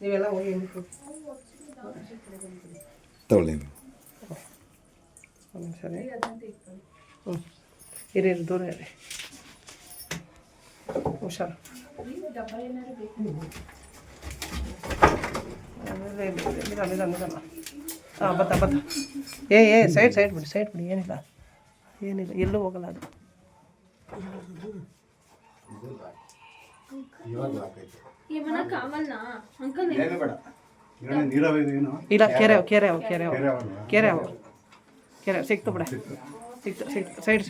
ನೀವೆಲ್ಲ ಹೋಗಿ ತಗೊಳ್ಳಿ ಸರಿ ಇರಿ ದೂರ ಇರಿ ಹುಷಾರು ಹಾಂ ಬತ್ತ ಏ ಸೈಡ್ ಬಿಡಿ ಏನಿಲ್ಲ ಎಲ್ಲೂ ಹೋಗಲ್ಲ ಅದು ಇಲ್ಲ ಕೆರೆ ಸಿಕ್ತು ಬಿಡ ಸಿಕ್ತು ಸೈಡ್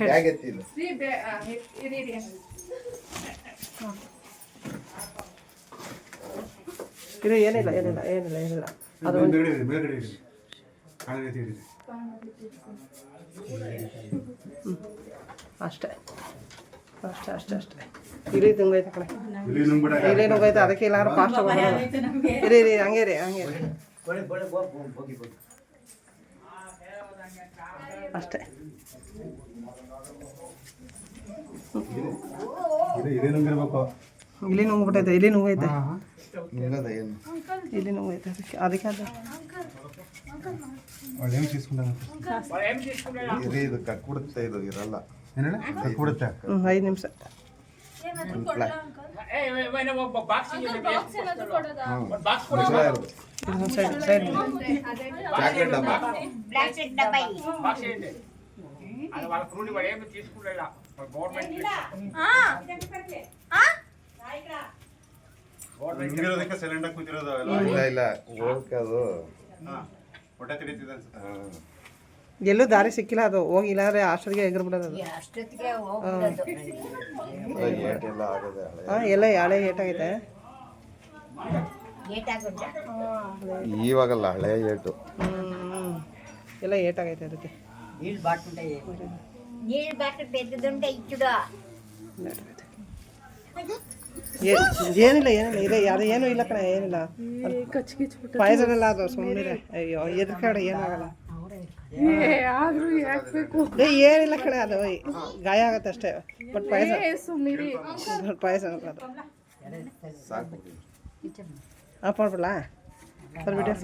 ಇದು ಏನಿಲ್ಲ ಅದು ಅಷ್ಟೇ ಇಲ್ಲಿ ತುಂಗೈತೆ ಕಡೆ ಇಲ್ಲಿ ನುಂಗೈತೆ ಅದಕ್ಕೆ ಎಲ್ಲಾರು ಫಾಸ್ಟ್ ಇರಿ ಹಂಗೆ ಅಷ್ಟೇ ಇಲ್ಲಿ ನುಂಗ್ಬಿಟ್ಟೈತೆ ಇಲ್ಲಿ ನುಂಗೈತೆ ಅದಕ್ಕೆ ಇದು ಕಟ್ಬಿಡುತ್ತೆ ಇದು ಇರಲ್ಲ 5 ನಿಮಿಷ ಸೈಡ್ ಸಿಲಿಂಡರ್ ಕೂತಿರೋದು ಇಲ್ಲ ಅದು ಹೊಟ್ಟೆ ತಿಡಿತಿದೆ ಅನ್ಸುತ್ತೆ ಎಲ್ಲೂ ದಾರಿ ಸಿಕ್ಕಿಲ್ಲ ಅದು ಹೋಗಿ ಇಲ್ಲಾಂದ್ರೆ ಅಷ್ಟೊತ್ತಿಗೆ ಎಗರ್ಬಿಡೋದು ಅದು ಎಲ್ಲ ಹಳೆ ಏಟಾಗೈತೆ ಇವಾಗಲ್ಲ ಹಳೆ ಏಟು ಎಲ್ಲ ಏಟಾಗೈತೆ ಅದಕ್ಕೆ ಏನಿಲ್ಲ ಇದೆ ಯಾರು ಏನೂ ಇಲ್ಲ ಕಣ ಏನಿಲ್ಲ ಪಾಯ್ಸನ್ ಎಲ್ಲ ಅದು ಸುಮ್ಮನೆ ಅಯ್ಯೋ ಎದ್ರಕಾಡ ಏನಾಗಲ್ಲ ಏನಿಲ್ಲ ಕಣೆ ಅದು ಗಾಯ ಆಗತ್ತೆ ಅಷ್ಟೇ ಬಟ್ ಪಾಯಸ ಅದು ಆಫ್ ಮಾಡ್ಬಿಡ್ಲಾ ಸರ್ ವಿಡಿಯೋ